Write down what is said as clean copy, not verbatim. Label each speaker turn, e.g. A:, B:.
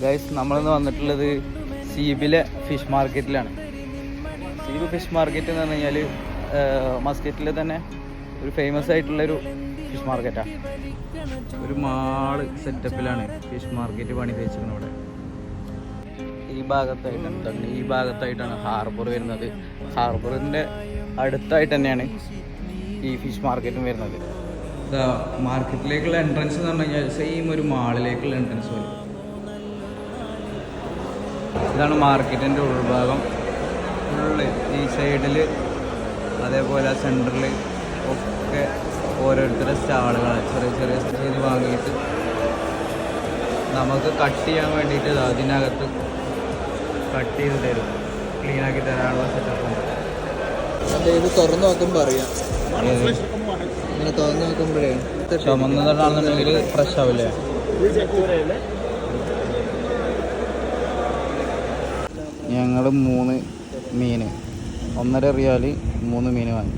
A: Guys, നമ്മളിന്ന് വന്നിട്ടുള്ളത് സീബിലെ fish മാർക്കറ്റിലാണ്. Seeb fish market എന്ന് പറഞ്ഞു കഴിഞ്ഞാൽ മസ്കറ്റിലെ തന്നെ ഒരു ഫേമസ് ആയിട്ടുള്ളൊരു ഫിഷ് മാർക്കറ്റാണ്. ഒരു മാള് സെറ്റപ്പിലാണ് ഫിഷ് മാർക്കറ്റ് പണി കഴിച്ചിരിക്കുന്നത്. ഇവിടെ ഈ ഭാഗത്തായിട്ടാണ് ഹാർബർ വരുന്നത്. ഹാർബറിൻ്റെ അടുത്തായിട്ട് തന്നെയാണ് ഈ ഫിഷ് മാർക്കറ്റും വരുന്നത്. മാർക്കറ്റിലേക്കുള്ള എൻട്രൻസ് എന്ന് പറഞ്ഞു കഴിഞ്ഞാൽ സെയിം ഒരു മാളിലേക്കുള്ള എൻട്രൻസ് വരും. ഇതാണ് മാർക്കറ്റിൻ്റെ ഉൾഭാഗം. ഫുള്ള് ഈ സൈഡിൽ അതേപോലെ സെൻറ്ററിൽ ഒക്കെ ഓരോരുത്തരുടെ സ്റ്റാളുകളാണ്. ചെറിയ ചെറിയ ചെയ്ത് വാങ്ങിയിട്ട് നമുക്ക് കട്ട് ചെയ്യാൻ വേണ്ടിയിട്ട് അതിനകത്ത് കട്ട് ചെയ്ത് തരും, ക്ലീനാക്കി തരാനുള്ള സെറ്റപ്പ് ഉണ്ട്.
B: ഇത് തുറന്നു നോക്കുമ്പോൾ അറിയാം. ഇങ്ങനെ തുറന്നു നോക്കുമ്പോഴേ
A: ചുമന്നതാണെന്നുണ്ടെങ്കിൽ ഫ്രഷ് ആവില്ലേ? ഞങ്ങൾ 3 മീൻ 1.5 റിയാൽ 3 മീൻ വാങ്ങി.